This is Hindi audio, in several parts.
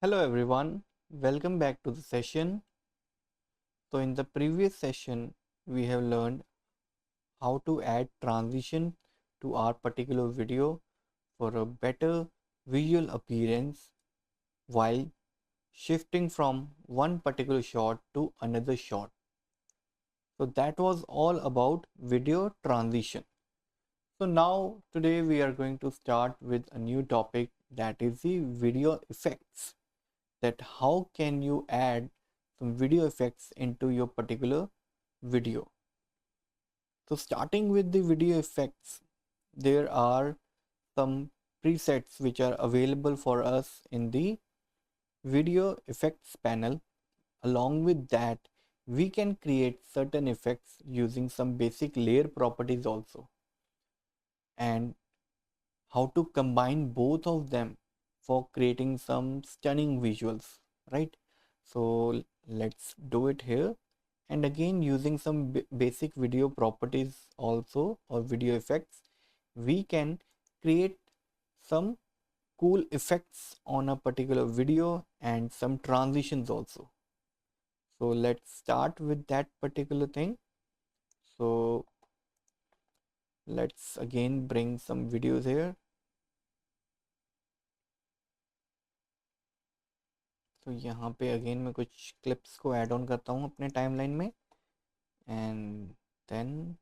Hello everyone, welcome back to the session. So in the previous session, we have learned how to add transition to our particular video for a better visual appearance while shifting from one particular shot to another shot. So that was all about video transition. So now today we are going to start with a new topic, that is the video effects. That how can you add some video effects into your particular video. So starting with the video effects, there are some presets which are available for us in the video effects panel. Along with that, we can create certain effects using some basic layer properties also, and how to combine both of them for creating some stunning visuals, right? So let's do it here. And again, using some basic video properties also, or video effects, we can create some cool effects on a particular video and some transitions also. So let's start with that particular thing. So let's again bring some videos here. तो यहाँ पे अगेन मैं कुछ क्लिप्स को ऐड ऑन करता हूँ अपने टाइमलाइन में, and then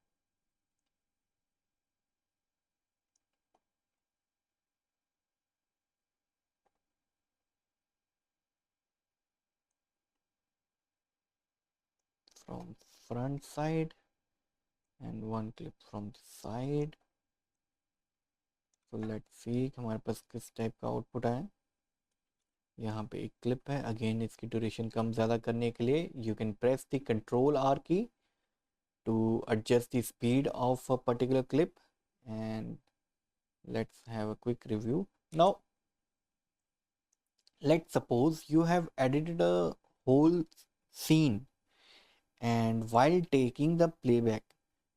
from front side and one clip from the side. So let's see हमारे पास किस टाइप का आउटपुट है. यहाँ पे एक क्लिप है. अगेन इसकी ड्यूरेशन कम ज़्यादा करने के लिए you can press the control R key to adjust the speed of a particular clip. And let's have a quick review. Now let's suppose you have edited a whole scene, and while taking the playback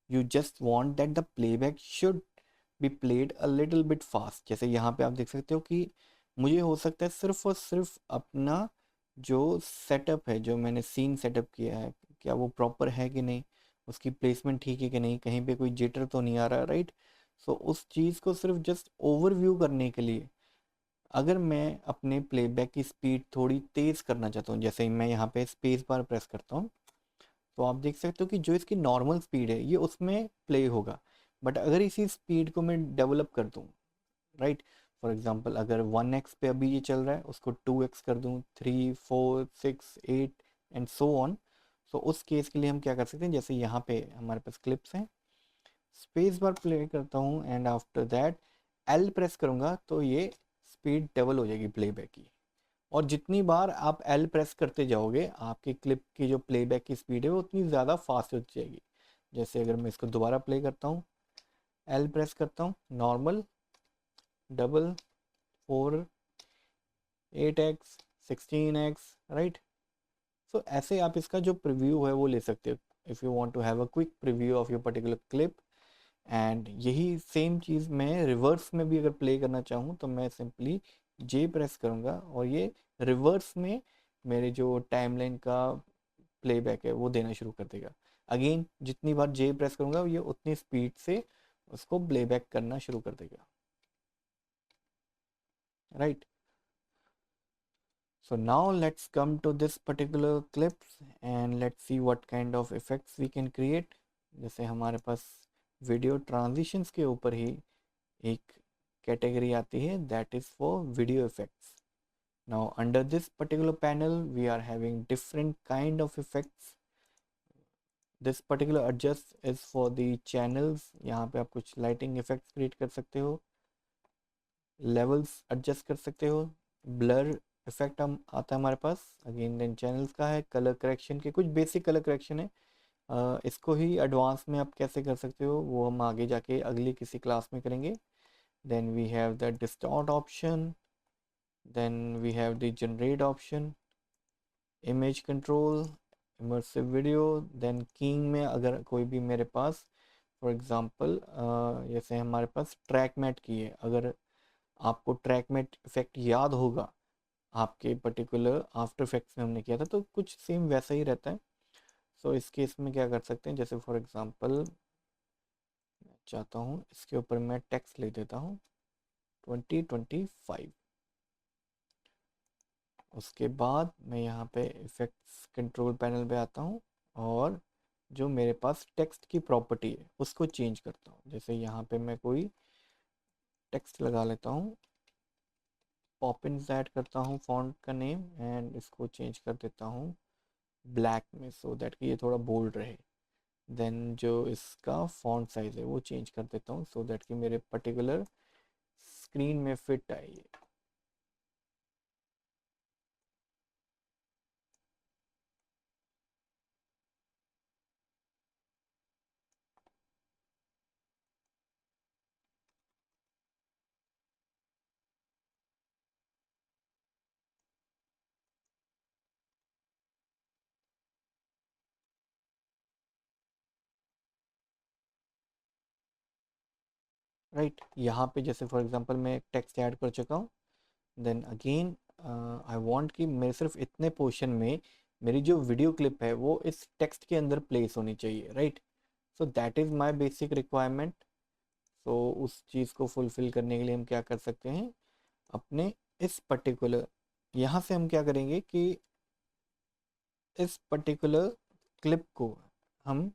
you just want that the playback should be played a little bit fast. जैसे यहाँ पे आप देख सकते हो कि मुझे हो सकता है सिर्फ और सिर्फ अपना जो सेटअप है, जो मैंने सीन सेटअप किया है, क्या वो प्रॉपर है कि नहीं, उसकी प्लेसमेंट ठीक है कि नहीं, कहीं पे कोई जिटर तो नहीं आ रहा, राइट. सो उस चीज़ को सिर्फ जस्ट ओवरव्यू करने के लिए अगर मैं अपने प्लेबैक की स्पीड थोड़ी तेज़ करना चाहता हूँ, जैसे मैं यहाँ पे स्पेस बार प्रेस करता हूँ, तो आप देख सकते हो कि जो इसकी नॉर्मल स्पीड है ये उसमें प्ले होगा. बट अगर इसी स्पीड को मैं डेवलप कर दूँ, राइट, फॉर एग्जांपल अगर 1x पे अभी ये चल रहा है, उसको 2x कर दूँ, 3, 4, 6, 8 एंड सो ऑन. सो उस केस के लिए हम क्या कर सकते हैं, जैसे यहाँ पे हमारे पास क्लिप्स हैं, स्पेस बार प्ले करता हूँ and after that L press करूँगा तो ये स्पीड डबल हो जाएगी प्लेबैक की. और जितनी बार आप एल प्रेस करते जाओगे आपकी क्लिप की जो प्लेबैक की स्पीड है वो उतनी ज़्यादा फास्ट हो जाएगी. जैसे अगर मैं इसको दोबारा प्ले करता हूँ, एल प्रेस करता हूँ, normal, double, 4, 8x, 16x, right. सो ऐसे आप इसका जो प्रीव्यू है वो ले सकते हो if you want to have a quick preview of your particular clip. And यही सेम चीज़ मैं रिवर्स में भी अगर प्ले करना चाहूँ तो मैं सिंपली जे प्रेस करूँगा और ये रिवर्स में मेरे जो टाइमलाइन का प्लेबैक है वो देना शुरू कर देगा. अगेन जितनी बार जे प्रेस करूँगा ये उतनी स्पीड से उसको प्लेबैक करना शुरू कर देगा, right. So now let's come to this particular clips and let's see what kind of effects we can create. जैसे हमारे पास वीडियो ट्रांजिशंस के ऊपर ही एक कैटेगरी आती है, that is for video effects. Now under this particular panel we are having different kind of effects. This particular adjust is for the channels. यहाँ पे आप कुछ lighting effects create कर सकते हो, levels adjust कर सकते हो, blur इफेक्ट हम आता है हमारे पास. अगेन देन चैनल्स का है, कलर करेक्शन के कुछ बेसिक कलर करेक्शन है. इसको ही एडवांस में आप कैसे कर सकते हो वो हम आगे जाके अगली किसी क्लास में करेंगे. Then we have the distort option, then we have the generate option, image control, immersive video. Then keying में अगर कोई भी मेरे पास फॉर एग्जांपल जैसे हमारे पास ट्रैक मैट की है, अगर आपको ट्रैक मैट इफेक्ट याद होगा आपके पर्टिकुलर आफ्टर इफेक्ट्स में हमने किया था, तो कुछ सेम वैसा ही रहता है। सो इस केस में क्या कर सकते हैं, जैसे फॉर एग्जांपल मैं चाहता हूँ इसके ऊपर मैं टेक्स्ट ले देता हूँ 2025। उसके बाद मैं यहाँ पे इफेक्ट्स कंट्रोल पैनल पे आता हूँ और जो मेरे पास टेक्स्ट की प्रॉपर्टी है उसको चेंज करता हूँ। जैसे यहाँ पे मैं कोई टेक्स्ट लगा लेता हूँ, पॉपिन्स ऐड करता हूँ फॉन्ट का नेम, एंड इसको चेंज कर देता हूँ ब्लैक में, सो दैट कि ये थोड़ा बोल्ड रहे। देन जो इसका फॉन्ट साइज है वो चेंज कर देता हूँ सो दैट कि मेरे पर्टिकुलर स्क्रीन में फिट आए ये। राइट, यहाँ पे जैसे फॉर एग्जांपल मैं एक टेक्स्ट ऐड कर चुका हूँ। देन अगेन आई वांट कि मेरे सिर्फ इतने पोर्शन में मेरी जो वीडियो क्लिप है वो इस टेक्स्ट के अंदर प्लेस होनी चाहिए, right. So that is my basic requirement. So उस चीज़ को फुलफिल करने के लिए हम क्या कर सकते हैं, अपने इस पर्टिकुलर यहाँ से हम क्या करेंगे कि इस पर्टिकुलर क्लिप को हम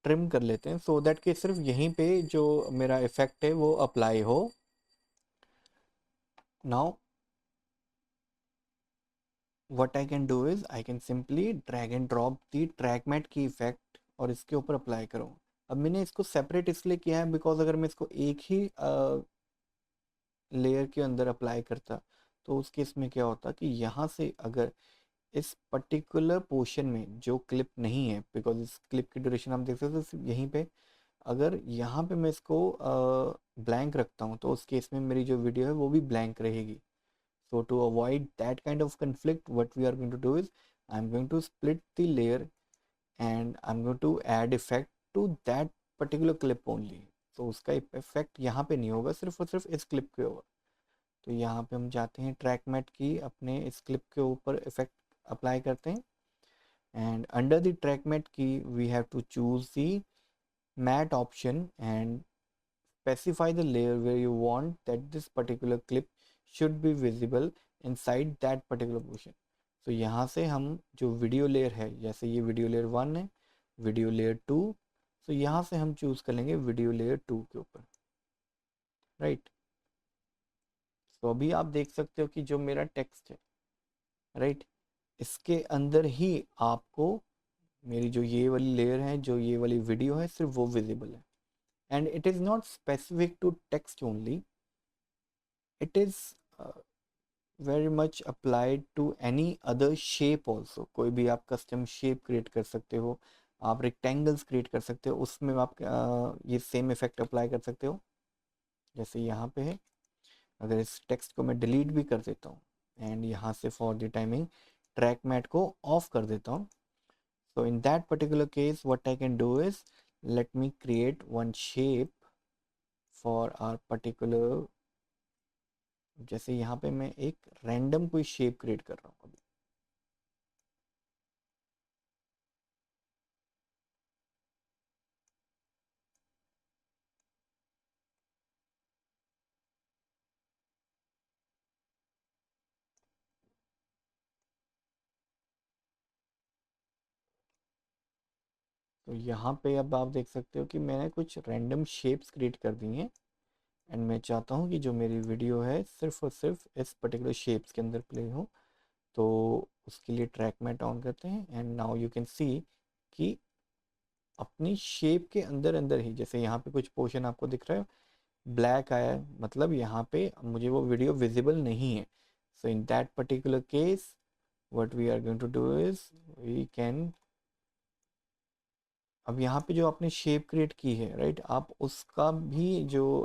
ट्रिम कर लेते हैं सो दैट कि सिर्फ यहीं पे जो मेरा इफेक्ट है वो अप्लाई हो। Now what I can do is I can simply drag and drop the track mat की इफेक्ट और इसके ऊपर अप्लाई करूँ। अब मैंने इसको सेपरेट इसलिए किया है बिकॉज अगर मैं इसको एक ही लेयर के अंदर अप्लाई करता तो उस केस में क्या होता कि यहाँ से अगर इस पर्टिकुलर पोर्शन में जो क्लिप नहीं है, बिकॉज इस क्लिप की ड्यूरेशन आप देख सकते हो सिर्फ यहीं पे, अगर यहाँ पे मैं इसको ब्लैंक रखता हूँ तो उस केस में मेरी जो वीडियो है वो भी ब्लैंक रहेगी। So to avoid that kind of conflict, what we are going to do is I'm going to split the layer and I'm going to add effect to that particular clip only. तो उसका इफेक्ट यहाँ पे नहीं होगा, सिर्फ और सिर्फ इस क्लिप के होगा। तो यहाँ पे हम जाते हैं ट्रैक मैट की, अपने इस क्लिप के ऊपर इफेक्ट अप्लाई करते हैं, and under the track matte key we have to choose the matte option and specify the layer where you want that this particular clip should be visible inside that particular portion. तो यहाँ से हम जो वीडियो लेयर है, जैसे ये वीडियो लेयर 1 है, वीडियो लेयर 2, तो यहाँ से हम चूज कर लेंगे वीडियो लेयर 2 के ऊपर, राइट। तो अभी आप देख सकते हो कि जो मेरा टेक्स्ट है, राइट, इसके अंदर ही आपको मेरी जो ये वाली लेयर है, जो ये वाली वीडियो है, सिर्फ वो विजिबल है। And it is not specific to text only, it is very much applied to any other shape also। कोई भी आप कस्टम शेप क्रिएट कर सकते हो, आप रेक्टेंगल्स क्रिएट कर सकते हो, उसमें आप ये सेम इफेक्ट अप्लाई कर सकते हो। जैसे यहाँ पे है, अगर इस टेक्स्ट को मैं डिलीट भी कर देता हूँ एंड यहाँ से for the timing track matte को ऑफ कर देता हूँ, so in that particular case what I can do is let me create one shape for our particular, जैसे यहाँ पे मैं एक रैंडम कोई शेप क्रिएट कर रहा हूँ अभी। तो यहाँ पे अब आप देख सकते हो कि मैंने कुछ रैंडम शेप्स क्रिएट कर दी हैं, एंड मैं चाहता हूँ कि जो मेरी वीडियो है सिर्फ और सिर्फ इस पर्टिकुलर शेप्स के अंदर प्ले हो। तो उसके लिए ट्रैक मैट ऑन करते हैं and now you can see कि अपनी शेप के अंदर अंदर ही, जैसे यहाँ पे कुछ पोर्शन आपको दिख रहा है ब्लैक आया है, मतलब यहाँ पे मुझे वो वीडियो विजिबल नहीं है। So in that particular case what we are going to do is we can, अब यहाँ पे जो आपने शेप क्रिएट की है, राइट, आप उसका भी जो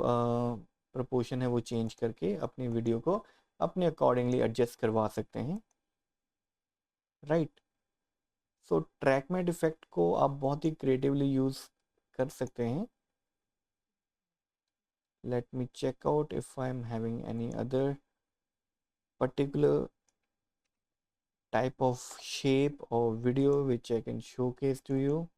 प्रपोर्शन है वो चेंज करके अपनी वीडियो को अपने अकॉर्डिंगली एडजस्ट करवा सकते हैं, right. So track matte effect को आप बहुत ही क्रिएटिवली यूज़ कर सकते हैं। Let me check out if I am having any other particular type of shape or video which I can showcase to you.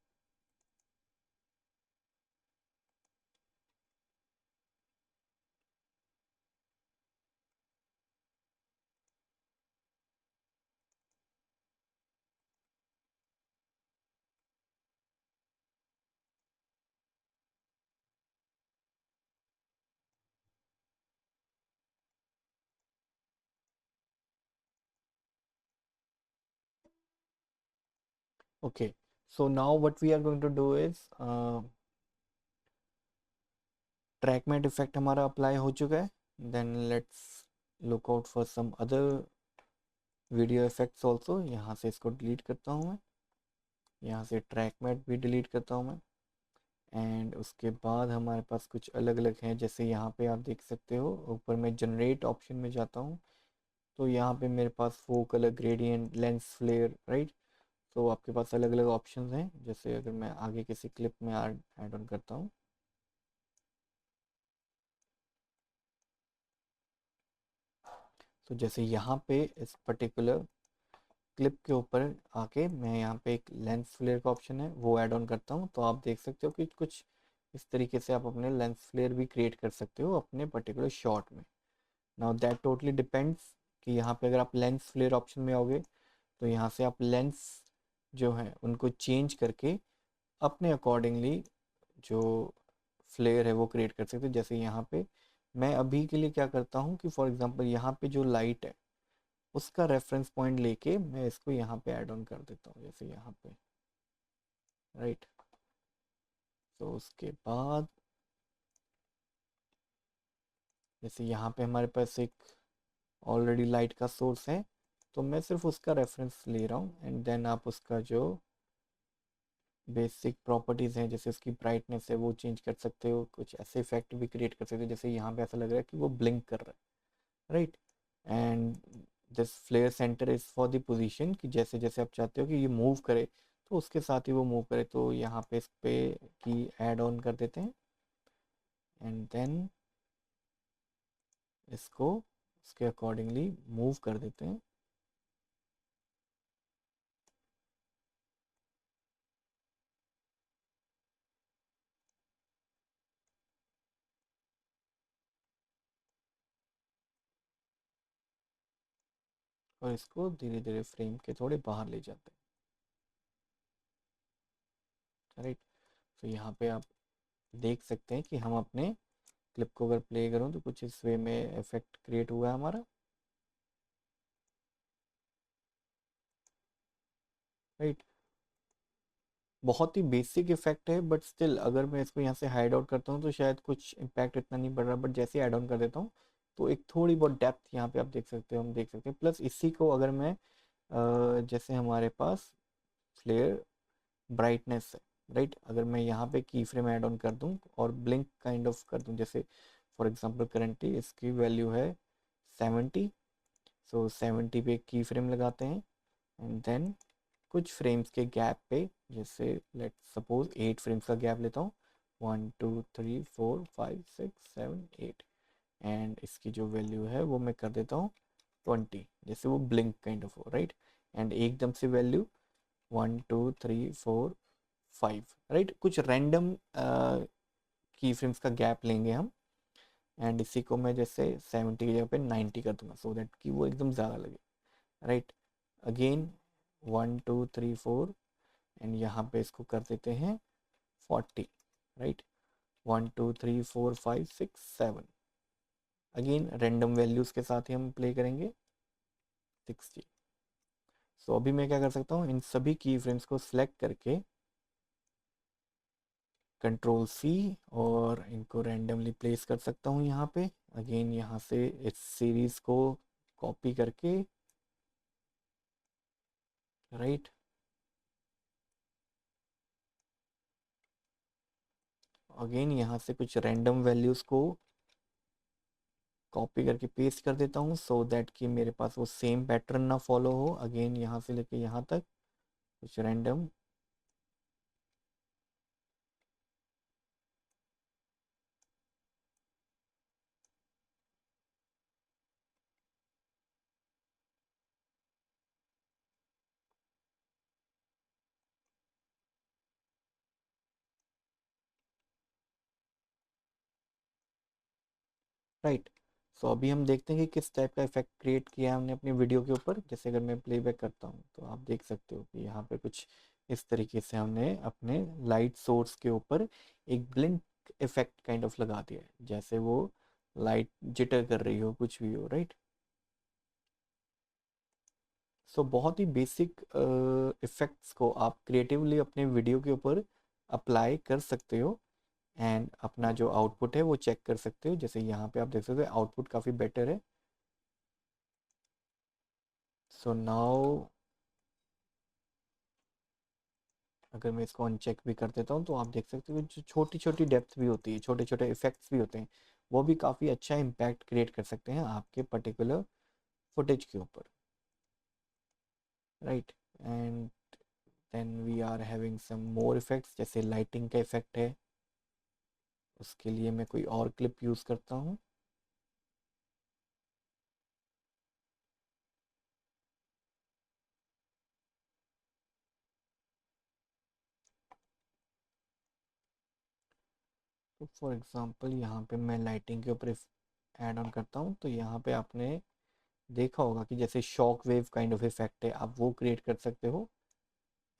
Okay, so now what we are going to do is track matte effect हमारा अप्लाई हो चुका है. Then let's look out for some other video effects also. यहाँ से इसको डिलीट करता हूँ मैं. यहाँ से ट्रैक मैट भी डिलीट करता हूँ मैं. एंड उसके बाद हमारे पास कुछ अलग अलग हैं. जैसे यहाँ पे आप देख सकते हो ऊपर में जनरेट ऑप्शन में जाता हूँ तो यहाँ पे मेरे पास वो colour gradient lens flare right. तो आपके पास अलग अलग ऑप्शंस हैं. जैसे अगर मैं आगे किसी क्लिप में ऐड ऑन करता हूँ तो जैसे यहाँ पे इस पर्टिकुलर क्लिप के ऊपर आके मैं यहाँ पे एक लेंस फ्लेयर का ऑप्शन है वो ऐड ऑन करता हूँ तो आप देख सकते हो कि कुछ इस तरीके से आप अपने लेंस फ्लेयर भी क्रिएट कर सकते हो अपने पर्टिकुलर शॉट में. नाउ दैट टोटली डिपेंड्स कि यहाँ पे अगर आप लेंस फ्लेयर ऑप्शन में आओगे तो यहाँ से आप लेंस जो है उनको चेंज करके अपने अकॉर्डिंगली जो फ्लेयर है वो क्रिएट कर सकते हो. जैसे यहाँ पे मैं अभी के लिए क्या करता हूँ कि फॉर एग्जांपल यहाँ पे जो लाइट है उसका रेफरेंस पॉइंट लेके मैं इसको यहाँ पे ऐड ऑन कर देता हूँ. जैसे यहाँ पे राइट. तो उसके बाद जैसे यहाँ पे हमारे पास एक ऑलरेडी लाइट का सोर्स है तो मैं सिर्फ उसका रेफरेंस ले रहा हूँ. एंड देन आप उसका जो बेसिक प्रॉपर्टीज़ हैं जैसे उसकी ब्राइटनेस है वो चेंज कर सकते हो. कुछ ऐसे इफेक्ट भी क्रिएट कर सकते हो जैसे यहाँ पे ऐसा लग रहा है कि वो ब्लिंक कर रहा है right. And this flare centre is for the position कि जैसे जैसे आप चाहते हो कि ये मूव करे तो उसके साथ ही वो मूव करे. तो यहाँ पे इस पे की ऐड ऑन कर देते हैं एंड देन इसको उसके अकॉर्डिंगली मूव कर देते हैं. और इसको धीरे धीरे फ्रेम के थोड़े बाहर ले जाते हैं राइट. तो यहाँ पे आप देख सकते हैं कि हम अपने क्लिप को अगर प्ले करूँ तो कुछ इस वे में इफेक्ट क्रिएट हुआ है हमारा राइट. बहुत ही बेसिक इफेक्ट है बट स्टिल अगर मैं इसको यहाँ से हाइड आउट करता हूँ तो शायद कुछ इम्पैक्ट इतना नहीं पड़ रहा. बट जैसे ऐड ऑन कर देता हूँ तो एक थोड़ी बहुत डेप्थ यहाँ पे आप देख सकते हो हम देख सकते हैं. प्लस इसी को अगर मैं जैसे हमारे पास फ्लेयर ब्राइटनेस है राइट. अगर मैं यहाँ पे की फ्रेम ऐड ऑन कर दूँ और ब्लिंक काइंड ऑफ कर दूँ जैसे फॉर एग्जांपल करंटली इसकी वैल्यू है 70. सो 70 पे की फ्रेम लगाते हैं एंड देन कुछ फ्रेम्स के गैप पे जैसे लेट सपोज 8 फ्रेम्स का गैप लेता हूँ 1 2 3 4 5 6 7 8 एंड इसकी जो वैल्यू है वो मैं कर देता हूँ 20 जैसे वो ब्लिंक काइंड ऑफ हो राइट. एंड एकदम से वैल्यू 1 2 3 4 5 राइट. कुछ रैंडम की फ्रेम्स का गैप लेंगे हम एंड इसी को मैं जैसे 70 की जगह पे 90 कर दूंगा सो दैट कि वो एकदम ज़्यादा लगे राइट. अगेन 1 2 3 4 एंड यहाँ पे इसको कर देते हैं 40 राइट. 1 2 3 4 5 6 7 अगेन रैंडम वैल्यूज़ के साथ ही हम प्ले करेंगे 60. सो अभी मैं क्या कर सकता हूँ इन सभी की फ्रेम्स को सिलेक्ट करके कंट्रोल सी और इनको रैंडमली प्लेस कर सकता हूँ यहाँ पे. अगेन यहाँ से इस सीरीज़ को कॉपी करके राइट. अगेन यहाँ से कुछ रैंडम वैल्यूज़ को कॉपी करके पेस्ट कर देता हूँ सो दैट कि मेरे पास वो सेम पैटर्न ना फॉलो हो. अगेन यहाँ से लेके यहाँ तक कुछ रैंडम राइट। सो अभी हम देखते हैं कि किस टाइप का इफेक्ट क्रिएट किया है हमने अपनी वीडियो के ऊपर। जैसे अगर मैं प्लेबैक करता हूँ तो आप देख सकते हो कि यहाँ पे कुछ इस तरीके से हमने अपने लाइट सोर्स के ऊपर एक ब्लिंक इफेक्ट काइंड ऑफ लगा दिया है, जैसे वो लाइट जिटर कर रही हो, कुछ भी हो, राइट। सो बहुत ही बेसिक इफेक्ट्स को आप क्रिएटिवली अपने वीडियो के ऊपर अप्लाई कर सकते हो एंड अपना जो आउटपुट है वो चेक कर सकते हो। जैसे यहाँ पे आप देख सकते हो आउटपुट काफ़ी बेटर है। सो नाउ अगर मैं इसको अनचेक भी कर देता हूँ तो आप देख सकते हो जो छोटी छोटी डेप्थ भी होती है, छोटे छोटे इफेक्ट्स भी होते हैं, वो भी काफ़ी अच्छा इम्पैक्ट क्रिएट कर सकते हैं आपके पर्टिकुलर फुटेज के ऊपर, right. And then we are having some more effects, जैसे लाइटिंग का इफेक्ट है, उसके लिए मैं कोई और क्लिप यूज़ करता हूँ। तो फॉर एग्जांपल यहाँ पे मैं लाइटिंग के ऊपर ऐड ऑन करता हूँ, तो यहाँ पे आपने देखा होगा कि जैसे shock wave kind of effect है, आप वो क्रिएट कर सकते हो।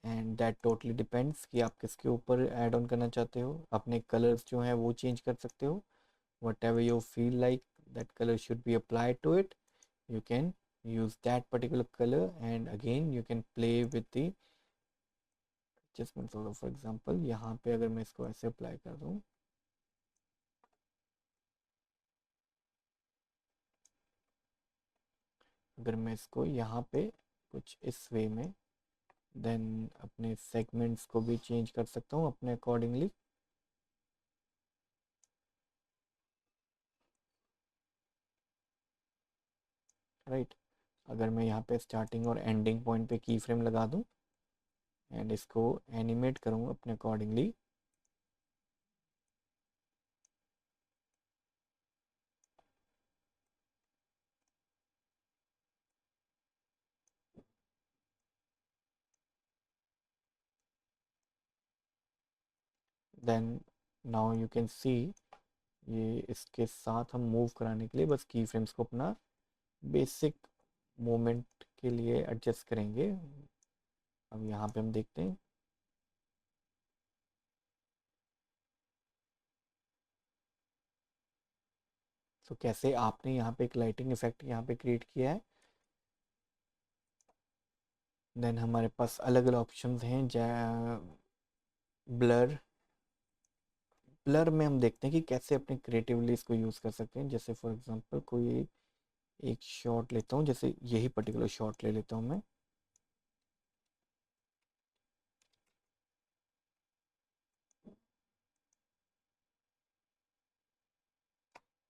एंड दैट टोटली डिपेंड्स कि आप किसके ऊपर ऐड ऑन करना चाहते हो। अपने कलर्स जो हैं वो चेंज कर सकते हो, whatever you feel like that colour should be applied to it, you can use that particular color, and again you can play with the adjustment sort of। for example यहाँ पे अगर मैं इसको ऐसे अप्लाई कर दूँ, अगर मैं इसको यहाँ पे कुछ इस वे में, देन अपने सेगमेंट्स को भी चेंज कर सकता हूँ अपने अकॉर्डिंगली, राइट। अगर मैं यहाँ पे स्टार्टिंग और एंडिंग पॉइंट पे की फ्रेम लगा दूँ एंड इसको एनिमेट करूँ अपने accordingly, then now you can see ये इसके साथ हम मूव कराने के लिए बस की फ्रेम्स को अपना बेसिक मोमेंट के लिए एडजस्ट करेंगे। अब यहाँ पे हम देखते हैं, तो कैसे आपने यहाँ पे एक लाइटिंग इफेक्ट यहाँ पे क्रिएट किया है। देन हमारे पास अलग अलग ऑप्शंस हैं, ब्लर। ब्लर में हम देखते हैं कि कैसे अपने क्रिएटिवली इसको यूज़ कर सकते हैं। जैसे फॉर एग्जांपल कोई एक शॉट लेता हूँ, जैसे यही पर्टिकुलर शॉट ले लेता हूँ मैं,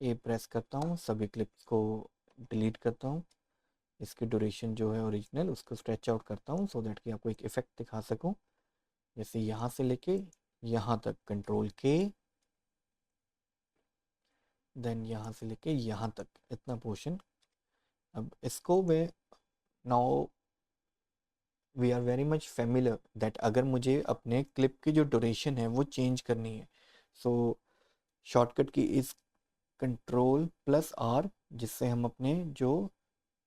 ए प्रेस करता हूँ, सभी क्लिप्स को डिलीट करता हूँ, इसकी ड्यूरेशन जो है ओरिजिनल उसको स्ट्रेच आउट करता हूँ सो दैट कि आपको एक इफेक्ट दिखा सकूँ। जैसे यहाँ से लेके यहाँ तक कंट्रोल के, देन यहाँ से लेके यहाँ तक इतना पोर्शन। अब इसको मैं now we are very much familiar that अगर मुझे अपने क्लिप की जो ड्यूरेशन है वो चेंज करनी है, सो शॉर्टकट की इज कंट्रोल प्लस आर, जिससे हम अपने जो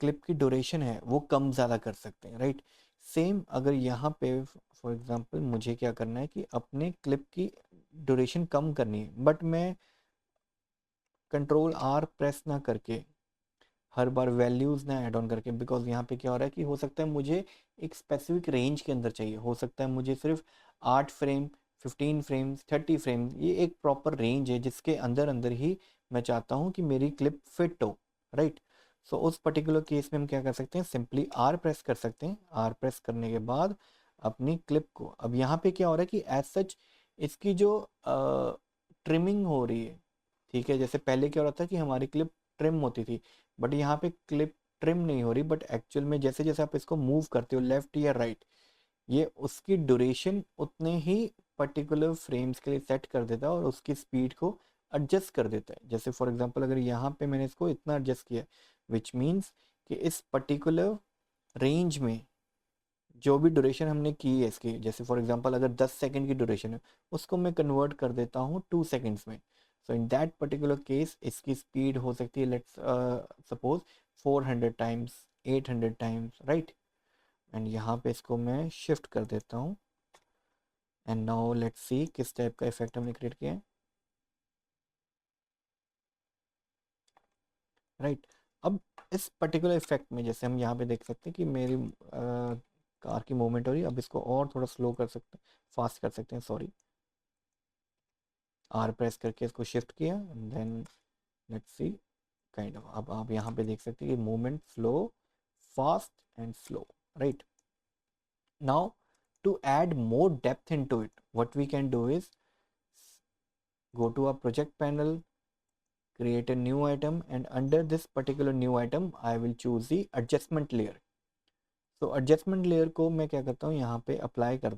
क्लिप की ड्यूरेशन है वो कम ज़्यादा कर सकते हैं, राइट। सेम अगर यहाँ पे फॉर एग्जांपल मुझे क्या करना है कि अपने क्लिप की ड्यूरेशन कम करनी है, बट मैं कंट्रोल आर प्रेस ना करके हर बार वैल्यूज़ ना ऐड ऑन करके, बिकॉज यहाँ पे क्या हो रहा है कि हो सकता है मुझे एक स्पेसिफिक रेंज के अंदर चाहिए, हो सकता है मुझे सिर्फ 8 फ्रेम, 15 फ्रेम्स, 30 फ्रेम्स, ये एक प्रॉपर रेंज है जिसके अंदर अंदर ही मैं चाहता हूँ कि मेरी क्लिप फिट हो, राइट। सो उस पर्टिकुलर केस में हम क्या कर सकते हैं, सिंपली आर प्रेस कर सकते हैं। आर प्रेस करने के बाद अपनी क्लिप को, अब यहाँ पे क्या हो रहा है कि एज सच इसकी जो ट्रिमिंग हो रही है, ठीक है, जैसे पहले क्या हो रहा था कि हमारी क्लिप ट्रिम होती थी, बट यहाँ पे क्लिप ट्रिम नहीं हो रही, बट एक्चुअल में जैसे जैसे आप इसको मूव करते हो लेफ्ट या राइट, ये उसकी ड्यूरेशन उतने ही पर्टिकुलर फ्रेम्स के लिए सेट कर देता है और उसकी स्पीड को एडजस्ट कर देता है। जैसे फॉर एग्जांपल अगर यहाँ पे मैंने इसको इतना एडजस्ट किया, विच मीन्स कि इस पर्टिकुलर रेंज में जो भी ड्यूरेशन हमने की है इसकी, जैसे फॉर एग्जांपल अगर 10 सेकंड की ड्यूरेशन है, उसको मैं कन्वर्ट कर देता हूँ 2 सेकंड्स में। सो इन दैट पर्टिकुलर केस इसकी स्पीड हो सकती है let's suppose 400 times, 800 times, right. And यहाँ पे इसको मैं शिफ्ट कर देता हूँ। एंड नाउ लेट्स सी किस टाइप का इफेक्ट हमने क्रिएट किया है, राइट। अब इस पर्टिकुलर इफेक्ट में जैसे हम यहाँ पे देख सकते हैं कि मेरी कार की मूवमेंट हो रही है। अब इसको और थोड़ा स्लो कर सकते हैं, फास्ट कर सकते हैं, सॉरी। आर प्रेस करके इसको शिफ्ट किया, then let's see kind of. अब आप यहाँ पे देख सकते हैं कि movement flow fast and slow, right. Now to add more depth into it, what we can do is go to our project panel, create a new item, and under this particular new item I will choose the adjustment layer. So adjustment layer को मैं क्या करता हूँ, यहाँ पे अप्लाई कर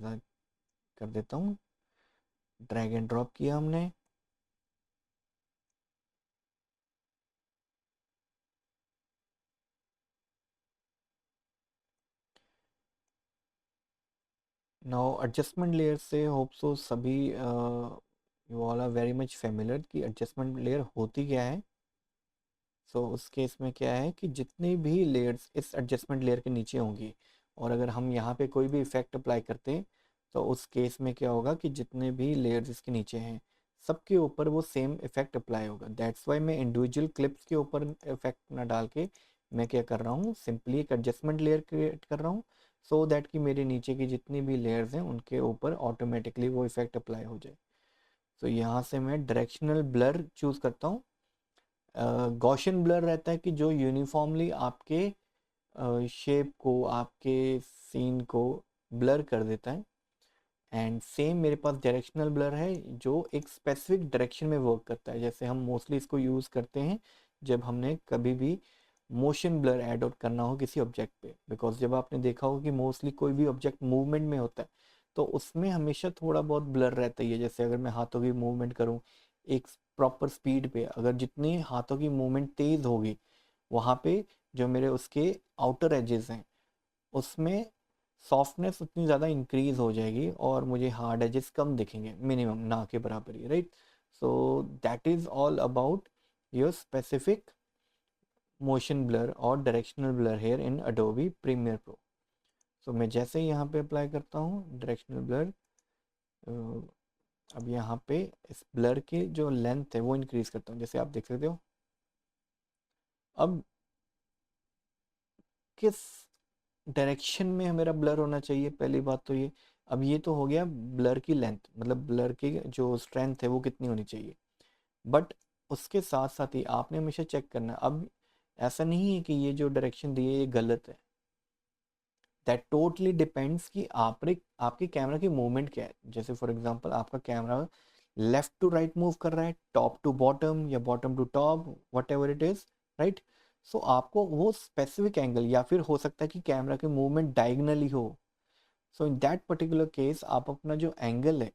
देता हूँ। ड्रैग एंड ड्रॉप किया हमने। नाउ एडजस्टमेंट लेयर से होप सो सभी you all are very much familiar कि एडजस्टमेंट लेयर होती क्या है। सो उस केस में क्या है कि जितनी भी लेयर्स इस एडजस्टमेंट लेयर के नीचे होंगी, और अगर हम यहाँ पे कोई भी इफेक्ट अप्लाई करते हैं तो उस केस में क्या होगा कि जितने भी लेयर्स इसके नीचे हैं सबके ऊपर वो सेम इफेक्ट अप्लाई होगा। दैट्स वाई मैं इंडिविजुअल क्लिप्स के ऊपर इफेक्ट ना डाल के मैं क्या कर रहा हूँ, सिंपली एक एडजस्टमेंट लेयर क्रिएट कर रहा हूँ, सो दैट कि मेरे नीचे की जितनी भी लेयर्स हैं उनके ऊपर ऑटोमेटिकली वो इफेक्ट अप्लाई हो जाए। तो यहाँ से मैं डायरेक्शनल ब्लर चूज़ करता हूँ। गॉशियन ब्लर रहता है कि जो यूनिफॉर्मली आपके शेप को, आपके सीन को ब्लर कर देता है। एंड सेम मेरे पास डायरेक्शनल ब्लर है जो एक स्पेसिफिक डायरेक्शन में वर्क करता है। जैसे हम मोस्टली इसको यूज़ करते हैं जब हमने कभी भी मोशन ब्लर ऐड आउट करना हो किसी ऑब्जेक्ट पे, बिकॉज जब आपने देखा हो कि मोस्टली कोई भी ऑब्जेक्ट मूवमेंट में होता है तो उसमें हमेशा थोड़ा बहुत ब्लर रहता ही है। जैसे अगर मैं हाथों की मूवमेंट करूँ एक प्रॉपर स्पीड पे, अगर जितनी हाथों की मूवमेंट तेज़ होगी वहाँ पे जो मेरे उसके आउटर एजेस हैं उसमें सॉफ्टनेस उतनी ज़्यादा इंक्रीज हो जाएगी और मुझे हार्ड एजेस कम दिखेंगे, मिनिमम ना के बराबर ही, right. So that is all about your specific motion blur और directional blur here in Adobe Premiere Pro. So मैं जैसे ही यहाँ पे अप्लाई करता हूँ डायरेक्शनल ब्लर, अब यहाँ पे इस ब्लर की जो लेंथ है वो इंक्रीज करता हूँ, जैसे आप देख सकते हो। अब किस डायरेक्शन में मेरा ब्लर होना चाहिए, पहली बात तो ये। अब ये तो हो गया ब्लर की लेंथ, मतलब ब्लर की जो स्ट्रेंथ है वो कितनी होनी चाहिए। बट उसके साथ साथ ही आपने हमेशा चेक करना है। अब ऐसा नहीं है कि ये जो डायरेक्शन दी है ये गलत है। दैट टोटली डिपेंड्स कि आपने आपके कैमरा की मूवमेंट क्या है। जैसे फॉर एग्जांपल आपका camera left to right move कर रहा है, टॉप टू बॉटम या bottom to top, whatever it is, right. So आपको वो स्पेसिफिक एंगल, या फिर हो सकता है कि कैमरा की मूवमेंट डायगनली हो। सो इन दैट पर्टिकुलर केस आप अपना जो एंगल है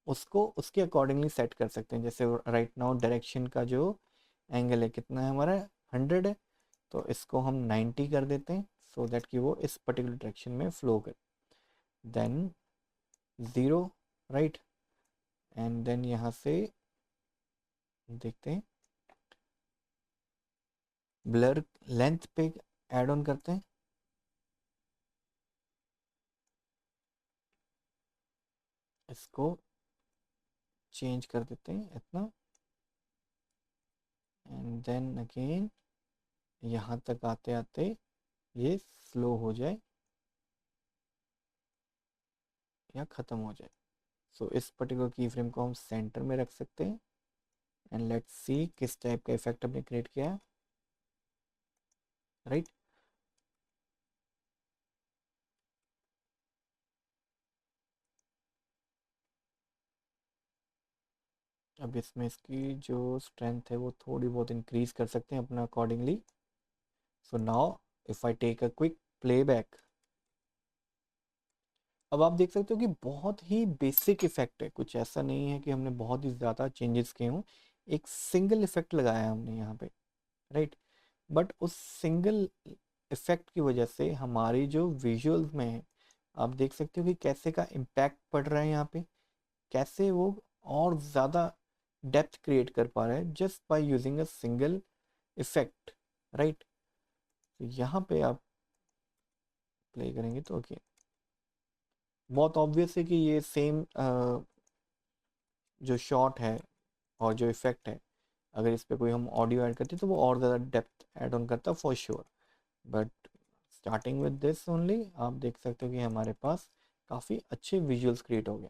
उसको उसके अकॉर्डिंगली सेट कर सकते हैं। जैसे राइट नाउ डायरेक्शन का जो एंगल है कितना है हमारा, 100 है, तो इसको हम 90 कर देते हैं सो दैट कि वो इस पर्टिकुलर डायरेक्शन में फ्लो करे। Then 0, right. एंड देन यहाँ से देखते हैं ब्लर लेंथ पे ऐड ऑन करते हैं। इसको चेंज कर देते हैं इतना, एंड देन अगेन यहाँ तक आते आते ये स्लो हो जाए या ख़त्म हो जाए। सो इस पर्टिकुलर की फ्रेम को हम सेंटर में रख सकते हैं। एंड लेट्स सी किस टाइप का इफेक्ट हमने क्रिएट किया है, राइट। अब इसमें इसकी जो स्ट्रेंथ है वो थोड़ी बहुत इंक्रीज कर सकते हैं अपना accordingly. So now if I take a quick playback, अब आप देख सकते हो कि बहुत ही बेसिक इफेक्ट है, कुछ ऐसा नहीं है कि हमने बहुत ही ज़्यादा चेंजेस किए हों। एक सिंगल इफेक्ट लगाया है हमने यहाँ पे, राइट। बट उस सिंगल इफेक्ट की वजह से हमारी जो विजुअल्स में है आप देख सकते हो कि कैसे का इम्पैक्ट पड़ रहा है यहाँ पे, कैसे वो और ज़्यादा डेप्थ क्रिएट कर पा रहा है just by using a single effect, right. तो यहाँ पे आप प्ले करेंगे तो ओके, बहुत ऑब्वियस है कि ये सेम जो शॉट है और जो इफेक्ट है, अगर इस पे कोई हम ऑडियो ऐड करते हैं तो वो और ज़्यादा डेप्थ ऐड ऑन करता है for sure. But starting with this only आप देख सकते हो कि हमारे पास काफ़ी अच्छे विजुअल्स क्रिएट हो गए।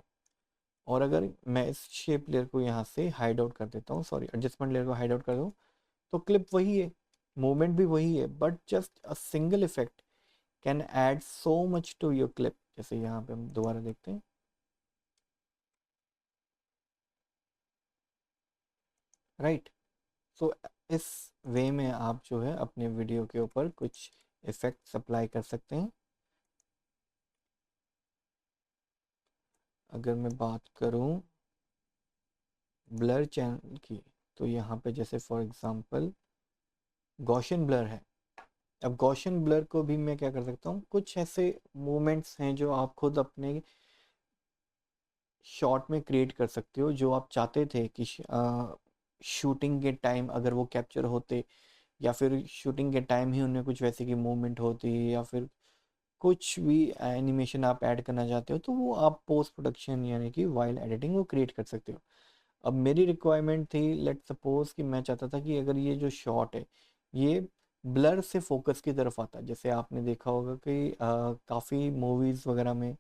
और अगर मैं इस शेप लेयर को यहाँ से हाइड आउट कर देता हूँ, सॉरी एडजस्टमेंट लेयर को हाइड आउट कर दूँ, तो क्लिप वही है, मूवमेंट भी वही है, but just a single effect can add so much to your clip. जैसे यहाँ पे हम दोबारा देखते हैं, राइट। सो इस वे में आप जो है अपने वीडियो के ऊपर कुछ इफेक्ट्स अप्लाई कर सकते हैं। अगर मैं बात करूं ब्लर चैनल की, तो यहाँ पे जैसे फॉर एग्जांपल गॉसियन ब्लर है। अब गॉसियन ब्लर को भी मैं क्या कर सकता हूँ, कुछ ऐसे मूवमेंट्स हैं जो आप खुद अपने शॉट में क्रिएट कर सकते हो, जो आप चाहते थे कि शूटिंग के टाइम अगर वो कैप्चर होते, या फिर शूटिंग के टाइम ही उनमें कुछ वैसे की मूवमेंट होती, या फिर कुछ भी एनिमेशन आप ऐड करना चाहते हो, तो वो आप पोस्ट प्रोडक्शन यानी कि वाइल एडिटिंग वो क्रिएट कर सकते हो। अब मेरी रिक्वायरमेंट थी, लेट सपोज कि मैं चाहता था कि अगर ये जो शॉट है ये ब्लर से फोकस की तरफ आता है। जैसे आपने देखा होगा कि काफ़ी मूवीज़ वगैरह में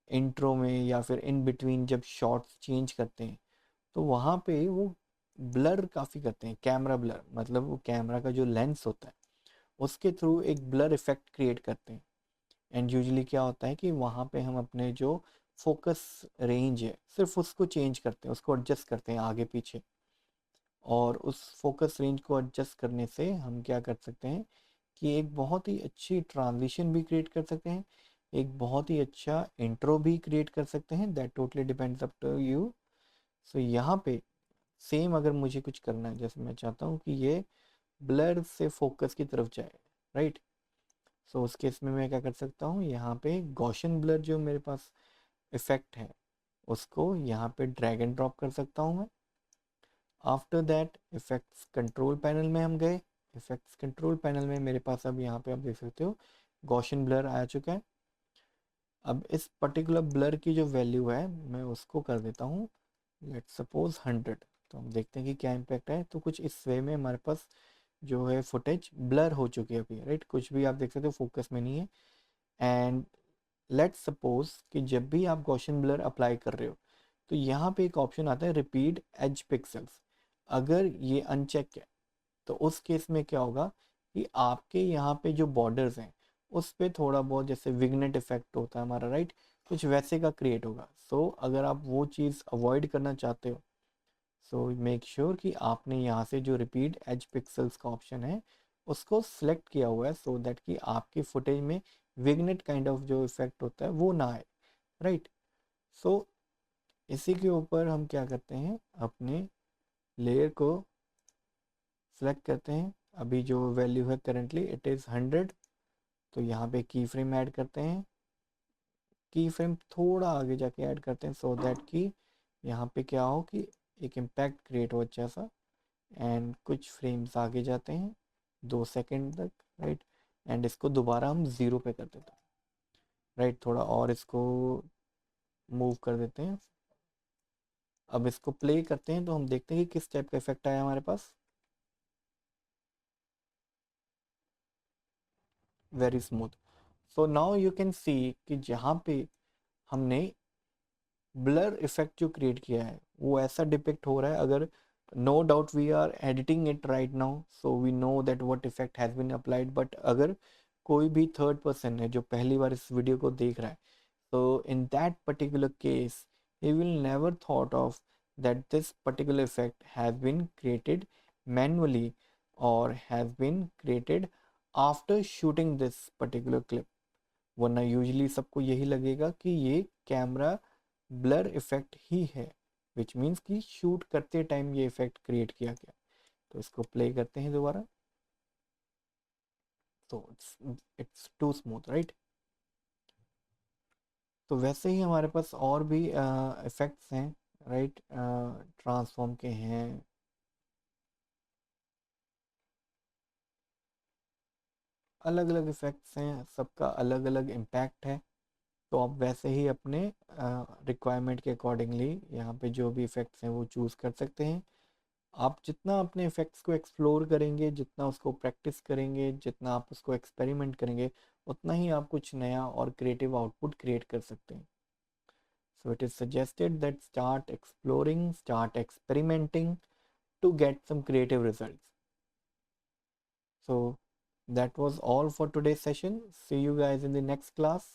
इंट्रो में या फिर इन बिटवीन जब शॉट्स चेंज करते हैं, तो वहाँ पे वो ब्लर काफ़ी करते हैं, कैमरा ब्लर, मतलब वो कैमरा का जो लेंस होता है उसके थ्रू एक ब्लर इफेक्ट क्रिएट करते हैं। एंड यूजुअली क्या होता है कि वहाँ पे हम अपने जो फोकस रेंज है सिर्फ उसको चेंज करते हैं, उसको एडजस्ट करते हैं आगे पीछे। और उस फोकस रेंज को एडजस्ट करने से हम क्या कर सकते हैं कि एक बहुत ही अच्छी ट्रांजिशन भी क्रिएट कर सकते हैं, एक बहुत ही अच्छा इंट्रो भी क्रिएट कर सकते हैं। That totally depends up to you. So यहाँ पे सेम अगर मुझे कुछ करना है, जैसे मैं चाहता हूँ कि ये ब्लर से फोकस की तरफ जाए, राइट। सो उस केस में मैं क्या कर सकता हूँ, यहाँ पे गॉसियन ब्लर जो मेरे पास इफेक्ट है उसको यहाँ पे ड्रैग एंड ड्रॉप कर सकता हूँ मैं। After that effects control panel में हम गए। इफेक्ट्स कंट्रोल पैनल में मेरे पास अब यहाँ पे आप देख सकते हो गॉसियन ब्लर आ चुका है। अब इस पर्टिकुलर ब्लर की जो वैल्यू है मैं उसको कर देता हूँ लेट सपोज 100। तो हम देखते हैं कि क्या इम्पैक्ट है। तो कुछ इस वे में हमारे पास जो है फुटेज ब्लर हो चुकी है अभी, राइट। कुछ भी आप देख सकते हो फोकस में नहीं है। एंड लेट्स सपोज कि जब भी आप गॉसियन ब्लर अप्लाई कर रहे हो तो यहाँ पे एक ऑप्शन आता है रिपीट एज पिक्सल्स। अगर ये अनचेक है तो उस केस में क्या होगा कि आपके यहाँ पे जो बॉर्डर्स हैं उस पे थोड़ा बहुत जैसे विग्नेट इफेक्ट होता है हमारा, राइट, कुछ वैसे का क्रिएट होगा। सो अगर आप वो चीज़ अवॉइड करना चाहते हो, सो मेक श्योर कि आपने यहाँ से जो रिपीट एज पिक्सल्स का ऑप्शन है उसको सिलेक्ट किया हुआ है, सो दैट कि आपकी फुटेज में विग्नेट काइंड ऑफ जो इफेक्ट होता है वो ना आए, राइट। सो इसी के ऊपर हम क्या करते हैं, अपने लेयर को सिलेक्ट करते हैं। अभी जो वैल्यू है करेंटली इट इज़ 100। तो यहाँ पे की फ्रेम ऐड करते हैं, की फ्रेम थोड़ा आगे जाके ऐड करते हैं सो दैट कि यहाँ पे क्या हो कि एक इम्पैक्ट क्रिएट हो अच्छा सा। एंड कुछ फ्रेम्स आगे जाते हैं 2 सेकंड तक, राइट। एंड इसको दोबारा हम ज़ीरो पे कर देते हैं, राइट। थोड़ा और इसको मूव कर देते हैं। अब इसको प्ले करते हैं तो हम देखते हैं कि किस टाइप का इफेक्ट आया हमारे पास। Very smooth. So now you can see कि जहाँ पे हमने ब्लर इफेक्ट जो क्रिएट किया है वो ऐसा डिपिक्ट हो रहा है। अगर no doubt we are editing it right now, so we know that what effect has been applied, but अगर कोई भी थर्ड पर्सन है जो पहली बार इस वीडियो को देख रहा है, so in that particular case he will never thought of that this particular effect has been created manually or has been created after shooting this particular clip। वरना यूजली सबको यही लगेगा कि ये कैमरा ब्लर इफेक्ट ही है, विच मीन्स कि शूट करते टाइम ये इफेक्ट क्रिएट किया गया। तो इसको प्ले करते हैं दोबारा। तो इट्स टू स्मूथ, राइट। तो वैसे ही हमारे पास और भी इफ़ेक्ट्स हैं राइट, ट्रांसफॉर्म के हैं, अलग अलग इफ़ेक्ट्स हैं, सबका अलग अलग इम्पैक्ट है। तो आप वैसे ही अपने रिक्वायरमेंट के अकॉर्डिंगली यहाँ पे जो भी इफ़ेक्ट्स हैं वो चूज़ कर सकते हैं। आप जितना अपने इफ़ेक्ट्स को एक्सप्लोर करेंगे, जितना उसको प्रैक्टिस करेंगे, जितना आप उसको एक्सपेरिमेंट करेंगे, उतना ही आप कुछ नया और क्रिएटिव आउटपुट क्रिएट कर सकते हैं। So it is suggested that start exploring, start experimenting to get some creative results. So that was all for today's session. See you guys in the next class.